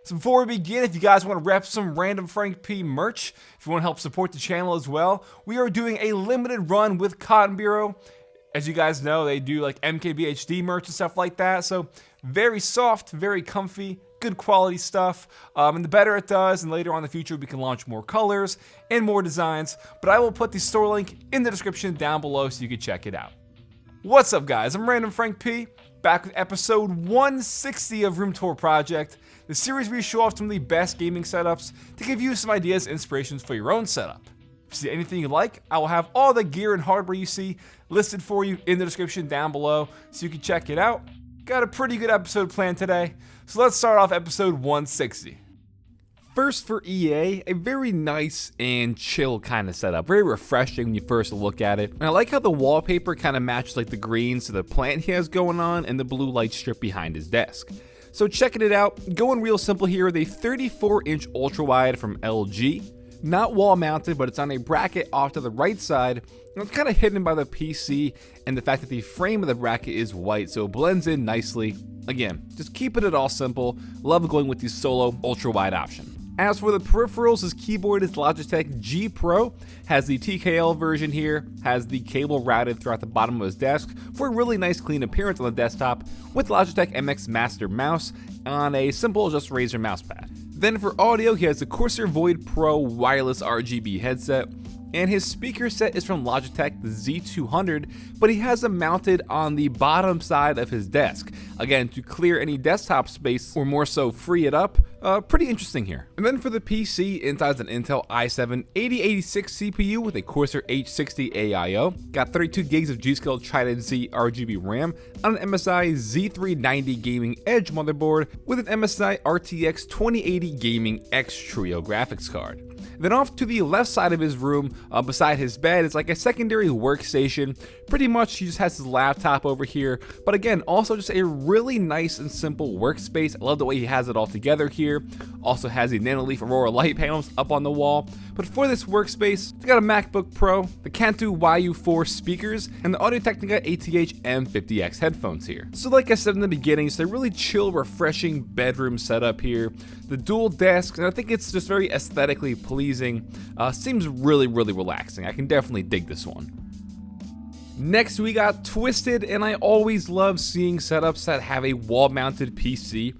So before we begin, if you guys want to rep some Random Frank P merch, if you want to help support the channel as well, we are doing a limited run with Cotton Bureau. As you guys know, they do like MKBHD merch and stuff like that. So very soft, very comfy, good quality stuff. And the better it does, and later on in the future, we can launch more colors and more designs. But I will put the store link in the description down below so you can check it out. What's up, guys? I'm Random Frank P, back with episode 160 of Room Tour Project, the series where we show off some of the best gaming setups to give you some ideas and inspirations for your own setup. If you see anything you like, I will have all the gear and hardware you see listed for you in the description down below so you can check it out. Got a pretty good episode planned today, so let's start off episode 160. First for EA, a very nice and chill kind of setup, very refreshing when you first look at it. And I like how the wallpaper kind of matches like the greens to the plant he has going on and the blue light strip behind his desk. So checking it out, going real simple here with a 34-inch ultra-wide from LG. Not wall mounted, but it's on a bracket off to the right side. And it's kind of hidden by the PC and the fact that the frame of the bracket is white, so it blends in nicely. Again, just keeping it all simple. Love going with the solo ultra-wide option. As for the peripherals, his keyboard is Logitech G Pro, has the TKL version here, has the cable routed throughout the bottom of his desk for a really nice clean appearance on the desktop with Logitech MX Master mouse on a simple just Razer mousepad. Then for audio, he has the Corsair Void Pro wireless RGB headset, and his speaker set is from Logitech, the Z200, but he has them mounted on the bottom side of his desk. Again, to clear any desktop space, or more so free it up. Pretty interesting here. And then for the PC, inside's an Intel i7 8086 CPU with a Corsair H60 AIO. Got 32 gigs of G.Skill Trident Z RGB RAM on an MSI Z390 Gaming Edge motherboard with an MSI RTX 2080 Gaming X Trio graphics card. Then off to the left side of his room, beside his bed, is like a secondary workstation. Pretty much he just has his laptop over here, but again, also just a really nice and simple workspace. I love the way he has it all together here. Also has the Nanoleaf Aurora light panels up on the wall. But for this workspace, he's got a MacBook Pro, the Cantu YU4 speakers, and the Audio-Technica ATH M50X headphones here. So like I said in the beginning, it's a really chill, refreshing bedroom setup here. The dual desks, and I think it's just very aesthetically pleasing. Seems really, really relaxing. I can definitely dig this one. Next we got Twisted, and I always love seeing setups that have a wall-mounted PC.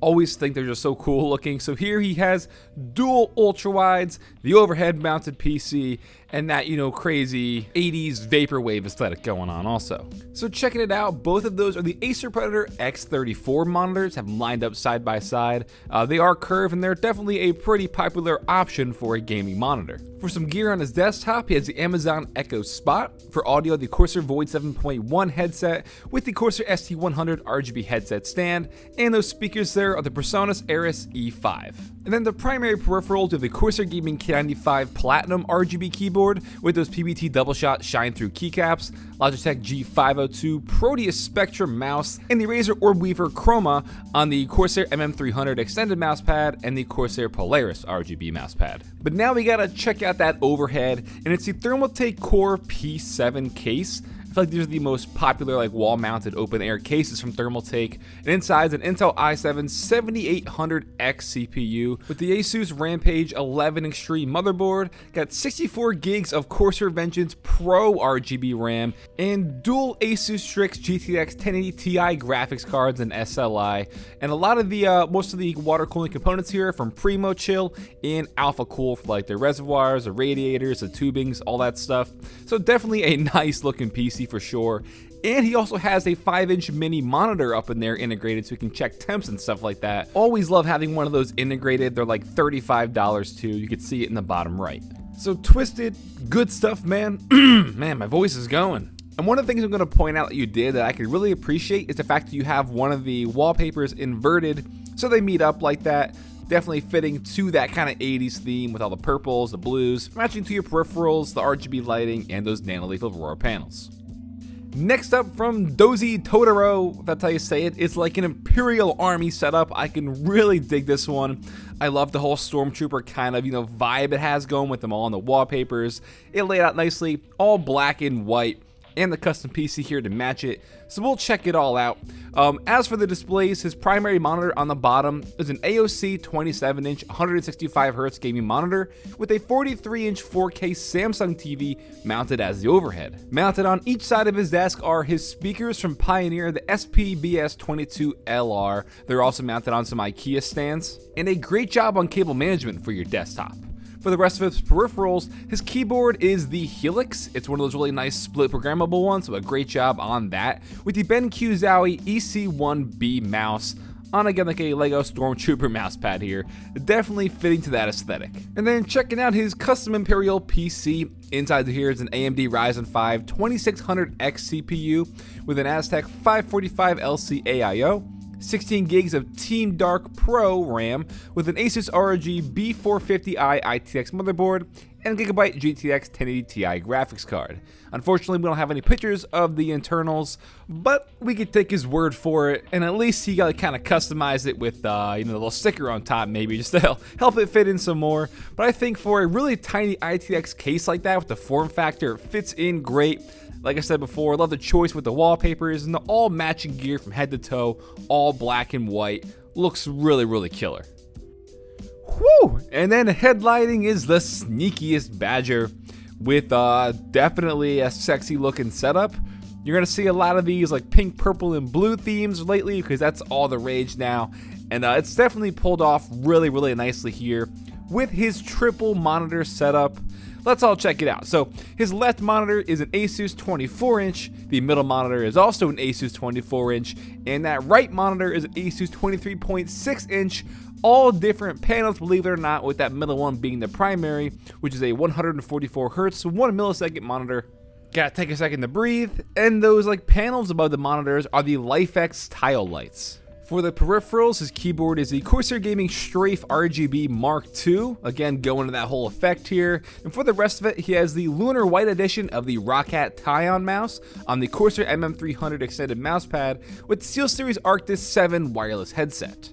Always think they're just so cool looking. So here he has dual ultra wides, the overhead mounted PC, and that, crazy 80s Vaporwave aesthetic going on also. So checking it out, both of those are the Acer Predator X34 monitors, have them lined up side by side. They are curved, and they're definitely a pretty popular option for a gaming monitor. For some gear on his desktop, he has the Amazon Echo Spot. For audio, the Corsair Void 7.1 headset with the Corsair ST100 RGB headset stand, and those speakers there are the PreSonus Aris E5. And then the primary peripherals are the Corsair Gaming K95 Platinum RGB keyboard with those PBT double shot shine through keycaps, Logitech G502 Proteus Spectrum mouse, and the Razer Orbweaver Chroma on the Corsair MM300 extended mousepad and the Corsair Polaris RGB mousepad. But now we gotta check out that overhead, and it's the Thermaltake Core P7 case. I feel like these are the most popular wall-mounted open-air cases from Thermaltake, and inside's an Intel i7 7800X CPU with the Asus Rampage 11 Extreme motherboard, got 64 gigs of Corsair Vengeance Pro RGB RAM, and dual Asus Strix GTX 1080 Ti graphics cards and SLI, and a lot of the most of the water cooling components here are from Primo Chill and Alpha Cool for their reservoirs, the radiators, the tubings, all that stuff. So definitely a nice looking PC for sure. And he also has a 5-inch mini monitor up in there integrated so you can check temps and stuff like that. Always love having one of those integrated. They're like $35 too. You can see it in the bottom right. So Twisted, good stuff, man. Man, my voice is going. And one of the things I'm going to point out that you did that I could really appreciate is the fact that you have one of the wallpapers inverted so they meet up like that. Definitely fitting to that kind of 80s theme with all the purples, the blues, matching to your peripherals, the RGB lighting, and those Nanoleaf Aurora panels. Next up from Dozytotoro, that's how you say it, it's like an Imperial army setup. I can really dig this one. I love the whole stormtrooper kind of, vibe it has going with them all on the wallpapers. It laid out nicely, all black and white. and the custom PC here to match it, so we'll check it all out. As for the displays, his primary monitor on the bottom is an AOC 27-inch 165Hz gaming monitor with a 43-inch 4K Samsung TV mounted as the overhead. Mounted on each side of his desk are his speakers from Pioneer, the SPBS22LR. They're also mounted on some IKEA stands, and a great job on cable management for your desktop. For the rest of his peripherals, his keyboard is the Helix. It's one of those really nice split programmable ones, so a great job on that. With the BenQ Zowie EC1B mouse on, again, like a Lego stormtrooper mouse pad here, definitely fitting to that aesthetic. And then checking out his custom Imperial PC. Inside here is an AMD Ryzen 5 2600X CPU with an Aztec 545LC AIO. 16 gigs of Team Dark Pro RAM with an Asus ROG B450i ITX motherboard and a Gigabyte GTX 1080 Ti graphics card. Unfortunately, we don't have any pictures of the internals, but we could take his word for it, and at least he got to kind of customize it with the little sticker on top, maybe just to help it fit in some more. But I think for a really tiny ITX case like that with the form factor, it fits in great. Like I said before, I love the choice with the wallpapers and the all matching gear from head to toe, all black and white. Looks really, really killer. Whew! And then headlighting is the TheSneakiestBadger with definitely a sexy looking setup. You're going to see a lot of these like pink, purple, and blue themes lately because that's all the rage now. And it's definitely pulled off really, really nicely here with his triple monitor setup. Let's all check it out. So his left monitor is an Asus 24-inch, the middle monitor is also an Asus 24-inch, and that right monitor is an Asus 23.6-inch, all different panels, believe it or not, with that middle one being the primary, which is a 144Hz, 1 millisecond monitor. Gotta take a second to breathe, and those like panels above the monitors are the LifeX tile lights. For the peripherals, his keyboard is the Corsair Gaming Strafe RGB Mark II, again going to that whole effect here. And for the rest of it, he has the Lunar White edition of the Roccat Tyon mouse on the Corsair MM300 extended mousepad with the SteelSeries Arctis 7 wireless headset.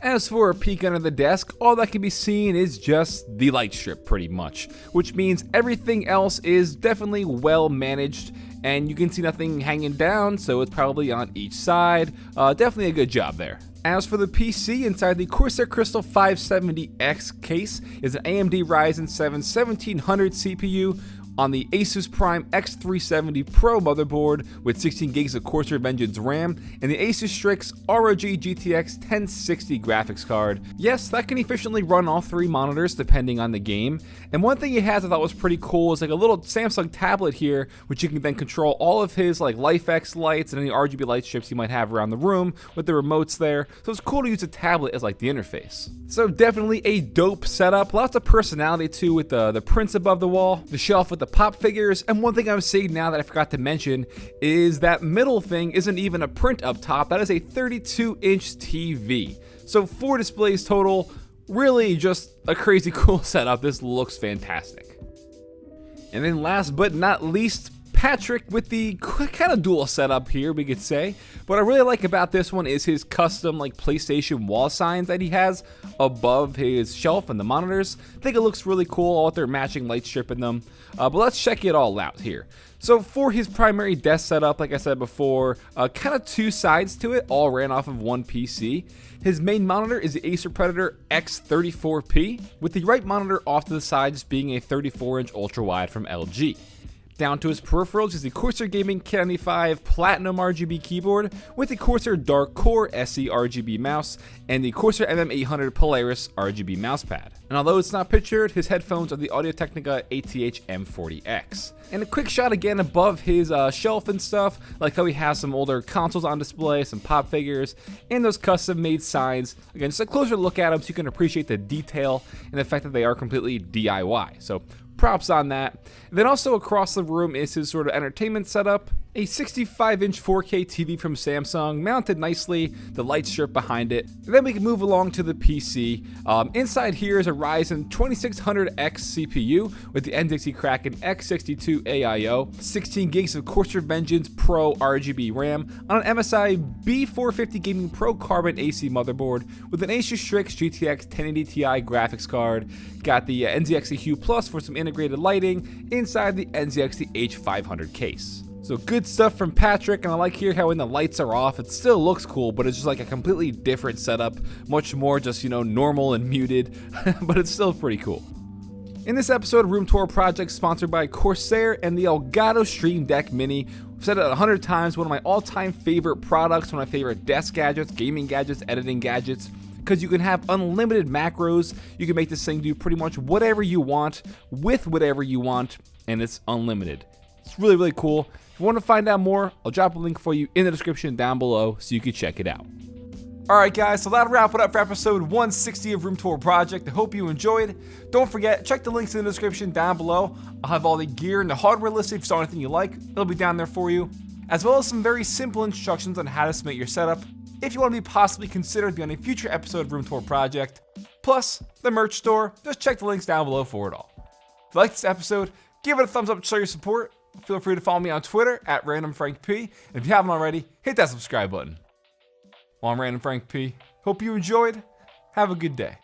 As for a peek under the desk, all that can be seen is just the light strip pretty much, which means everything else is definitely well managed. And you can see nothing hanging down, so it's probably on each side. Definitely a good job there. As for the PC, inside the Corsair Crystal 570X case is an AMD Ryzen 7 1700 CPU on the Asus Prime X370 Pro motherboard with 16 gigs of Corsair Vengeance RAM and the Asus Strix ROG GTX 1060 graphics card. Yes, that can efficiently run all three monitors depending on the game. And one thing he has I thought was pretty cool is like a little Samsung tablet here, which you can then control all of his like LifeX lights and any RGB light strips you might have around the room with the remotes there. So it's cool to use a tablet as like the interface. So definitely a dope setup. Lots of personality too with the prints above the wall, the shelf with the pop figures, and one thing I'm seeing now that I forgot to mention is that middle thing isn't even a print up top. That is a 32-inch TV. So 4 displays total. Really just a crazy cool setup. This looks fantastic. And then last but not least, Patrick with the kind of dual setup here, we could say. What I really like about this one is his custom like PlayStation wall signs that he has above his shelf and the monitors. I think it looks really cool, all with their matching light strip in them. But let's check it all out here. So for his primary desk setup, like I said before, kind of 2 sides to it, all ran off of one PC. His main monitor is the Acer Predator X34P, with the right monitor off to the side just being a 34-inch ultra-wide from LG. Down to his peripherals is the Corsair Gaming K95 Platinum RGB keyboard with the Corsair Dark Core SE RGB mouse and the Corsair MM800 Polaris RGB mousepad. And although it's not pictured, his headphones are the Audio-Technica ATH M40X. And a quick shot again above his shelf and stuff, like how he has some older consoles on display, some pop figures, and those custom-made signs. Again, just a closer look at them so you can appreciate the detail and the fact that they are completely DIY. So props on that. And then also across the room is his sort of entertainment setup. A 65-inch 4K TV from Samsung, mounted nicely, the light strip behind it. And then we can move along to the PC. Inside here is a Ryzen 2600X CPU with the NZXT Kraken X62 AIO, 16 gigs of Corsair Vengeance Pro RGB RAM on an MSI B450 Gaming Pro Carbon AC motherboard with an Asus Strix GTX 1080 Ti graphics card. Got the NZXT Hue Plus for some integrated lighting inside the NZXT H500 case. So good stuff from Patrick, and I like here how when the lights are off, it still looks cool, but it's just like a completely different setup, much more just, normal and muted, but it's still pretty cool. In this episode of Room Tour Project, sponsored by Corsair and the Elgato Stream Deck Mini. I've said it 100 times, one of my all-time favorite products, one of my favorite desk gadgets, gaming gadgets, editing gadgets, because you can have unlimited macros. You can make this thing do pretty much whatever you want, with whatever you want, and it's unlimited. It's really, really cool. If you want to find out more, I'll drop a link for you in the description down below so you can check it out. Alright guys, so that'll wrap it up for episode 160 of Room Tour Project. I hope you enjoyed. Don't forget, check the links in the description down below. I'll have all the gear and the hardware listed. If you saw anything you like, it'll be down there for you, as well as some very simple instructions on how to submit your setup if you want to be possibly considered to be on a future episode of Room Tour Project. Plus, the merch store, just check the links down below for it all. If you like this episode, give it a thumbs up to show your support. Feel free to follow me on Twitter at randomfrankp, and if you haven't already, hit that subscribe button. Well, I'm Random Frank P. Hope you enjoyed. Have a good day.